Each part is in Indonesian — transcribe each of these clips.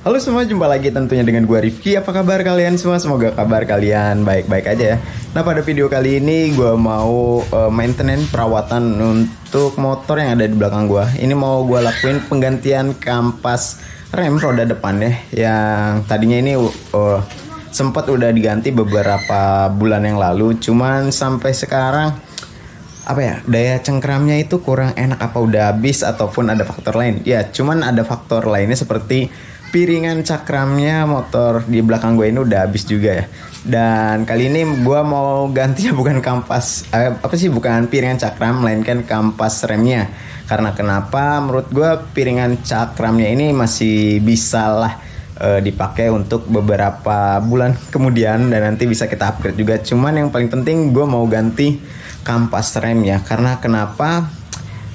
Halo semua, jumpa lagi tentunya dengan gue Rifki. Apa kabar kalian semua? Semoga kabar kalian baik-baik aja ya. Nah, pada video kali ini gue mau maintenance perawatan untuk motor yang ada di belakang gue. Ini mau gue lakuin penggantian kampas rem roda depan ya. Yang tadinya ini sempat udah diganti beberapa bulan yang lalu. Cuman sampai sekarang daya cengkramnya itu kurang enak, apa udah habis ataupun ada faktor lain. Ya, cuman ada faktor lainnya seperti piringan cakramnya motor di belakang gue ini udah habis juga ya. Dan kali ini gue mau gantinya bukan kampas bukan piringan cakram, melainkan kampas remnya. Karena kenapa? Menurut gue piringan cakramnya ini masih bisa lah dipakai untuk beberapa bulan kemudian, dan nanti bisa kita upgrade juga. Cuman yang paling penting gue mau ganti kampas rem ya. Karena kenapa?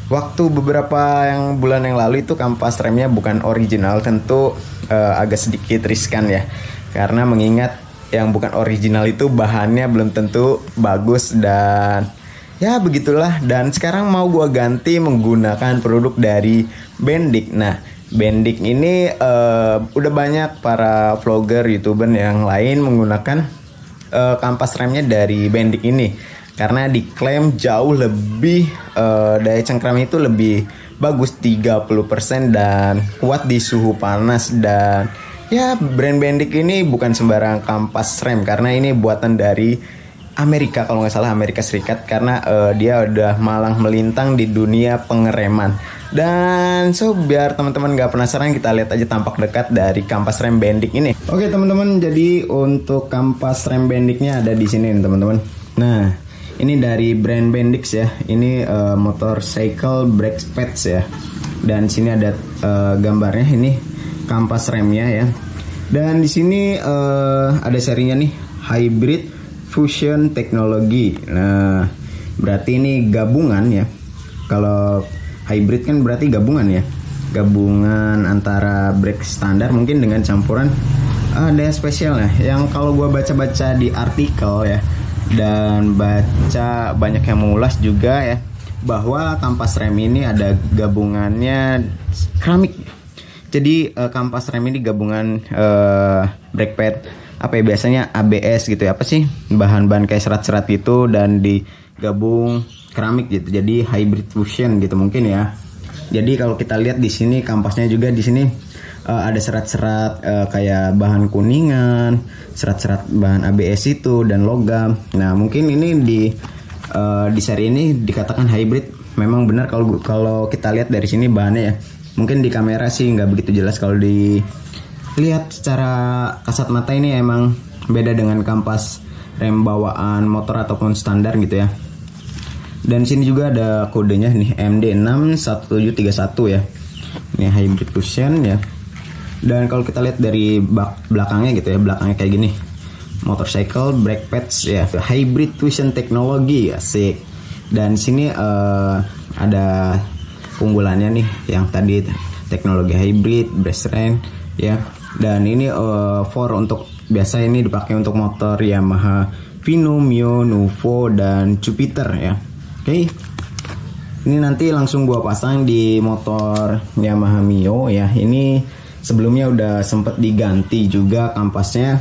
Waktu beberapa bulan yang lalu itu kampas remnya bukan original, tentu agak sedikit riskan ya. Karena mengingat yang bukan original itu bahannya belum tentu bagus, dan ya begitulah. Dan sekarang mau gua ganti menggunakan produk dari Bendik. Nah, Bendik ini udah banyak para vlogger, youtuber yang lain menggunakan kampas remnya dari Bendik ini. Karena diklaim jauh lebih daya cengkram itu lebih bagus 30% dan kuat di suhu panas. Dan ya, brand Bendik ini bukan sembarang kampas rem, karena ini buatan dari Amerika, kalau nggak salah Amerika Serikat. Karena dia udah malang melintang di dunia pengereman. Dan biar teman-teman nggak penasaran, kita lihat aja tampak dekat dari kampas rem Bendik ini. Oke teman-teman, jadi untuk kampas rem Bendiknya ada di sini teman-teman. Nah, ini dari brand Bendix ya. Ini motorcycle brake pads ya. Dan di sini ada gambarnya, ini kampas remnya ya. Dan di sini ada serinya nih, Hybrid Fusion Technology. Nah, berarti ini gabungan ya. Kalau hybrid kan berarti gabungan ya. Gabungan antara brake standar mungkin dengan campuran daya spesial ya. Yang kalau gua baca-baca di artikel ya, dan baca banyak yang mengulas juga ya, bahwa kampas rem ini ada gabungannya keramik. Jadi kampas rem ini gabungan brake pad biasanya ABS gitu ya, bahan-bahan kayak serat-serat itu, dan digabung keramik gitu. Jadi hybrid fusion gitu mungkin ya. Jadi kalau kita lihat di sini kampasnya juga di sini ada serat-serat kayak bahan kuningan, serat-serat bahan ABS itu dan logam. Nah, mungkin ini di seri ini dikatakan hybrid. Memang benar kalau kita lihat dari sini bahannya ya. Mungkin di kamera sih nggak begitu jelas, kalau dilihat secara kasat mata ini emang beda dengan kampas rem bawaan motor ataupun standar gitu ya. Dan sini juga ada kodenya nih, MD61731 ya. Ini hybrid fusion ya. Dan kalau kita lihat dari belakangnya gitu ya, belakangnya kayak gini, motorcycle brake pads ya, hybrid fusion technology, asik. Dan sini ada keunggulannya nih, yang tadi teknologi hybrid, brake strength ya. Dan ini untuk biasa ini dipakai untuk motor Yamaha Vino, Mio, Nuvo dan Jupiter ya. Oke. Ini nanti langsung gua pasang di motor Yamaha Mio ya. Ini sebelumnya udah sempet diganti juga kampasnya.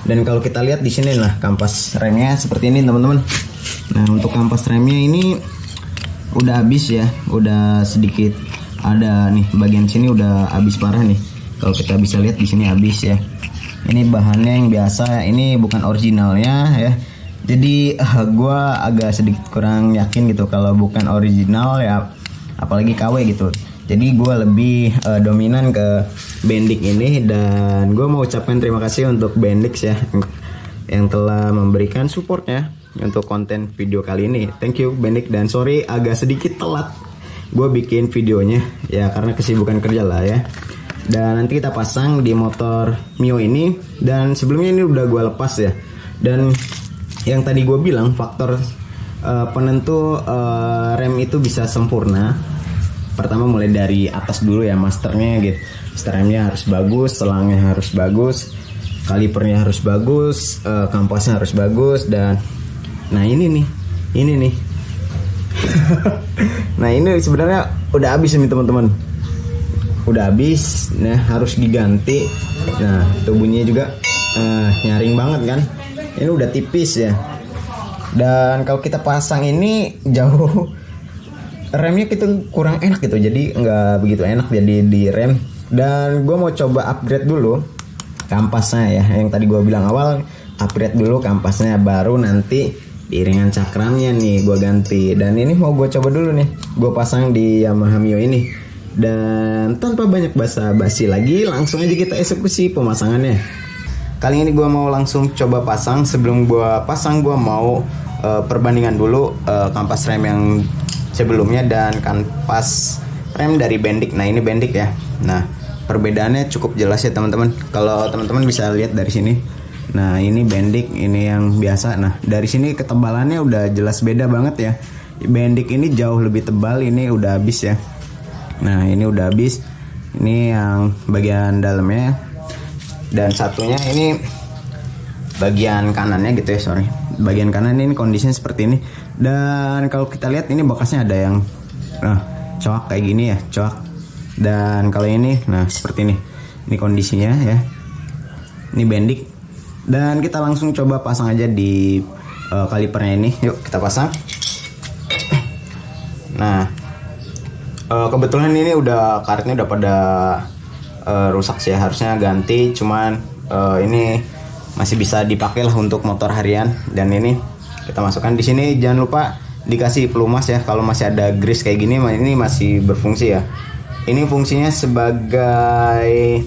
Dan kalau kita lihat di sini lah kampas remnya seperti ini teman-teman. Nah, untuk kampas remnya ini udah habis ya, udah sedikit ada nih, bagian sini udah habis parah nih. Kalau kita bisa lihat di sini habis ya. Ini bahannya yang biasa, ini bukan originalnya ya. Jadi gua agak sedikit kurang yakin gitu kalau bukan original ya, apalagi KW gitu. Jadi gue lebih dominan ke Bendik ini, dan gue mau ucapkan terima kasih untuk Bendix ya, yang telah memberikan supportnya untuk konten video kali ini. Thank you Bendik, dan sorry agak sedikit telat gue bikin videonya ya, karena kesibukan kerja lah ya. Dan nanti kita pasang di motor Mio ini, dan sebelumnya ini udah gue lepas ya. Dan yang tadi gue bilang faktor penentu rem itu bisa sempurna, pertama mulai dari atas dulu ya, masternya gitu. Remnya harus bagus, selangnya harus bagus, kalipernya harus bagus, kampasnya harus bagus. Dan nah ini nih nah ini sebenarnya udah habis nih teman-teman. udah habis, nah harus diganti. Nah tuh bunyinya juga nyaring banget kan, ini udah tipis ya. Dan kalau kita pasang ini jauh, remnya gitu kurang enak gitu, jadi nggak begitu enak jadi di rem. Dan gue mau coba upgrade dulu kampasnya ya, yang tadi gue bilang awal, upgrade dulu kampasnya, baru nanti iringan cakramnya nih gue ganti. Dan ini mau gue coba dulu nih, gue pasang di Yamaha Mio ini. Dan tanpa banyak basa-basi lagi, langsung aja kita eksekusi pemasangannya. Kali ini gue mau langsung coba pasang. Sebelum gue pasang, gue mau perbandingan dulu kampas rem yang sebelumnya dan kampas rem dari Bendik. Nah ini Bendik ya. Nah perbedaannya cukup jelas ya teman-teman. Kalau teman-teman bisa lihat dari sini. Nah ini Bendik, ini yang biasa. Nah dari sini ketebalannya udah jelas beda banget ya. Bendik ini jauh lebih tebal, ini udah habis ya. Nah ini udah habis, ini yang bagian dalamnya. Dan satunya ini bagian kanannya gitu ya, sorry. Bagian kanan ini kondisinya seperti ini. Dan kalau kita lihat ini bekasnya ada yang coak kayak gini ya, coak. Dan kalau ini, nah seperti ini. Ini kondisinya ya. Ini Bendik. Dan kita langsung coba pasang aja di kalipernya ini. Yuk kita pasang. Nah kebetulan ini udah karetnya udah pada rusak sih, harusnya ganti. Cuman ini masih bisa dipakai lah untuk motor harian. Dan ini kita masukkan di sini. Jangan lupa dikasih pelumas ya, kalau masih ada grease kayak gini, ini masih berfungsi ya. Ini fungsinya sebagai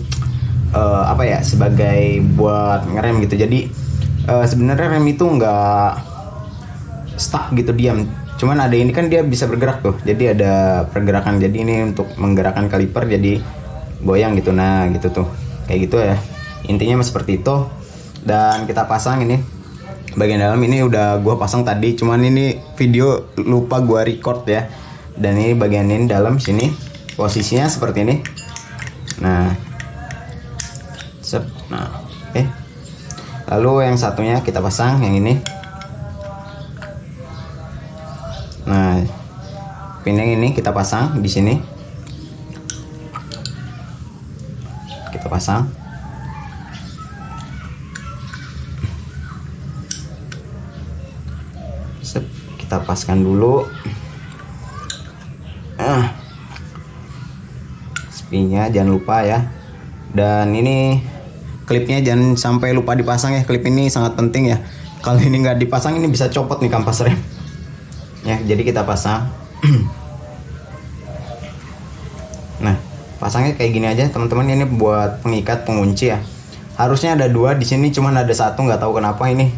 apa ya, sebagai buat ngerem gitu. Jadi sebenarnya rem itu nggak stuck gitu diam, cuman ada ini kan dia bisa bergerak tuh, jadi ada pergerakan. Jadi ini untuk menggerakkan kaliper jadi goyang gitu. Nah gitu tuh, kayak gitu ya, intinya seperti itu. Dan kita pasang ini bagian dalam, ini udah gua pasang tadi, cuman ini video lupa gua record ya. Dan ini bagian ini dalam sini posisinya seperti ini. Nah lalu yang satunya kita pasang yang ini. Nah pin yang ini kita pasang di sini, kita pasang. Kita paskan dulu spinnya, jangan lupa ya. Dan ini klipnya jangan sampai lupa dipasang ya, klip ini sangat penting ya. Kalau ini nggak dipasang, ini bisa copot nih kampas rem ya. Jadi kita pasang. Nah pasangnya kayak gini aja teman-teman. Ini buat pengikat pengunci ya, harusnya ada dua di sini, cuman ada satu, nggak tahu kenapa ini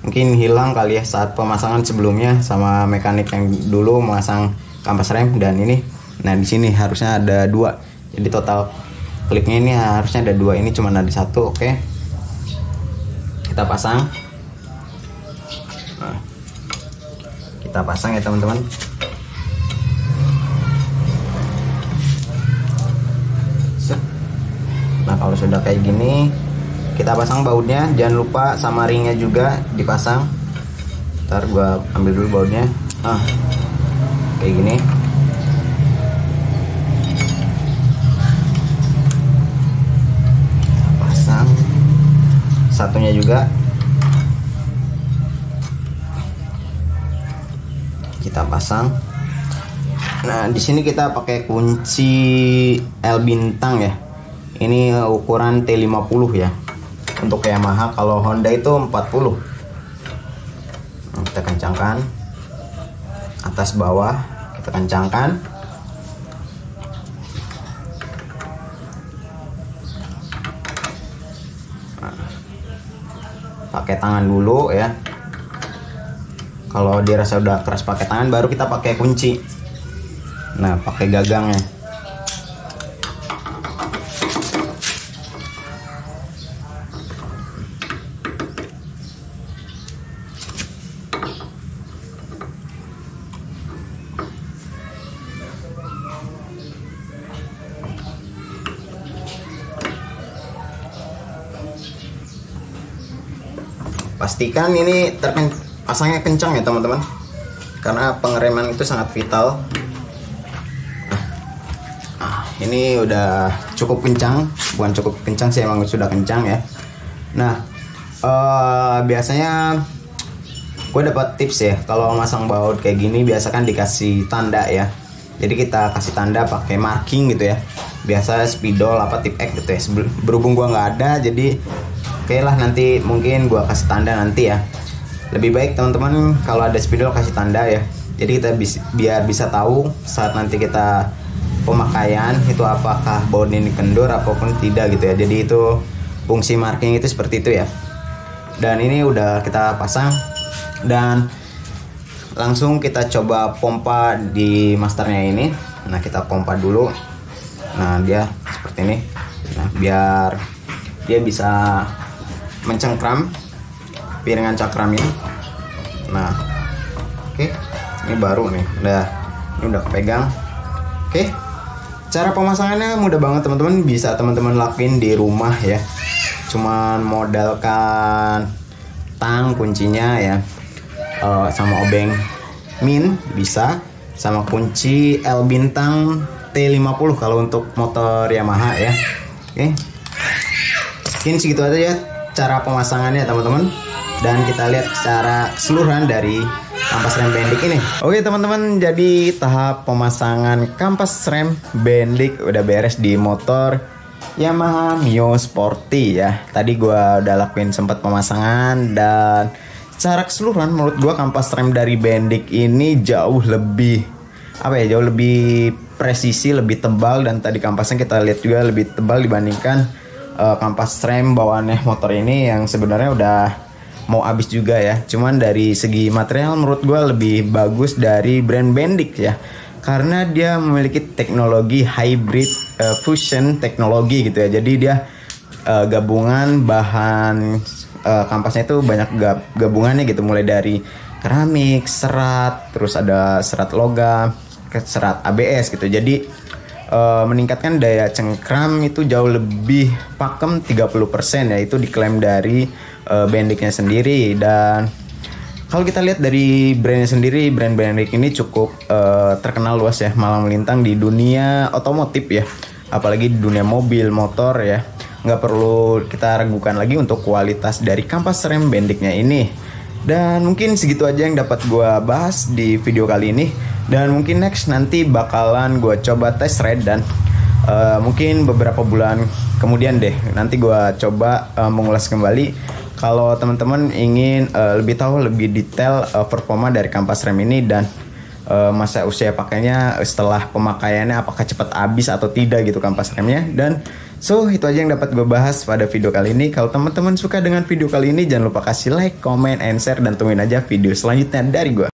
mungkin hilang kali ya saat pemasangan sebelumnya sama mekanik yang dulu memasang kampas rem. Dan ini, nah di sini harusnya ada dua, jadi total klipnya ini harusnya ada dua, ini cuma ada satu. Oke, kita pasang. Nah, kita pasang ya teman-teman. Nah kalau sudah kayak gini, kita pasang bautnya. Jangan lupa sama ringnya juga dipasang. Ntar gua ambil dulu bautnya. Kayak gini. Pasang satunya juga. Kita pasang. Nah di sini kita pakai kunci L bintang ya. Ini ukuran T50 ya. Untuk Yamaha, kalau Honda itu 40. Kita kencangkan atas bawah, kita kencangkan. Pakai tangan dulu ya. Kalau dirasa udah keras pakai tangan, baru kita pakai kunci. Nah pakai gagangnya. Pastikan ini pasangnya kencang ya teman-teman, karena pengereman itu sangat vital. Ini udah cukup kencang, bukan cukup kencang sih, emang sudah kencang ya. Nah, biasanya gue dapat tips ya, kalau masang baut kayak gini biasa kan dikasih tanda ya. Jadi kita kasih tanda pakai marking gitu ya. Biasa spidol apa tip X gitu ya. Berhubung gue nggak ada, jadi oke lah, nanti mungkin gue kasih tanda nanti ya. Lebih baik teman-teman kalau ada spidol kasih tanda ya. Jadi kita biar bisa tahu saat nanti kita pemakaian itu apakah baut ini kendor apapun tidak gitu ya. Jadi itu fungsi marking itu seperti itu ya. Dan ini udah kita pasang dan langsung kita coba pompa di masternya ini. Nah, kita pompa dulu. Nah, dia seperti ini. Nah, biar dia bisa mencengkram piringan cakramnya. Nah, oke. Ini baru nih. Ini udah kepegang. Oke. Cara pemasangannya mudah banget teman-teman, bisa teman-teman lakuin di rumah ya. Cuman modalkan tang kuncinya ya. Sama obeng min bisa, sama kunci L bintang T50 kalau untuk motor Yamaha ya. Oke. Mungkin segitu aja ya cara pemasangannya teman-teman. Dan kita lihat secara keseluruhan dari kampas rem Bendik ini. Oke teman-teman, jadi tahap pemasangan kampas rem Bendik udah beres di motor Yamaha Mio Sporty ya. Tadi gua udah lakuin sempat pemasangan dan secara keseluruhan menurut gua kampas rem dari Bendik ini jauh lebih jauh lebih presisi, lebih tebal, dan tadi kampasnya kita lihat juga lebih tebal dibandingkan kampas rem bawaannya motor ini yang sebenarnya udah mau habis juga ya. Cuman dari segi material menurut gua lebih bagus dari brand Bendik ya. Karena dia memiliki teknologi hybrid fusion teknologi gitu ya. Jadi dia gabungan bahan kampasnya itu banyak gabungannya gitu, mulai dari keramik, serat, terus ada serat logam, serat ABS gitu. Jadi meningkatkan daya cengkram itu jauh lebih pakem 30% ya, itu diklaim dari Bendiknya sendiri. Dan kalau kita lihat dari brandnya sendiri, brand Bendik ini cukup terkenal luas ya, malang melintang di dunia otomotif ya, apalagi di dunia mobil, motor ya. Nggak perlu kita ragukan lagi untuk kualitas dari kampas rem Bendiknya ini. Dan mungkin segitu aja yang dapat gue bahas di video kali ini. Dan mungkin next nanti bakalan gue coba test ride, dan mungkin beberapa bulan kemudian deh nanti gue coba mengulas kembali. Kalau teman-teman ingin lebih tahu lebih detail performa dari kampas rem ini dan masa usia pakainya setelah pemakaiannya, apakah cepat habis atau tidak gitu kampas remnya. Dan so itu aja yang dapat gue bahas pada video kali ini. Kalau teman-teman suka dengan video kali ini, jangan lupa kasih like, comment, and share, dan tungguin aja video selanjutnya dari gue.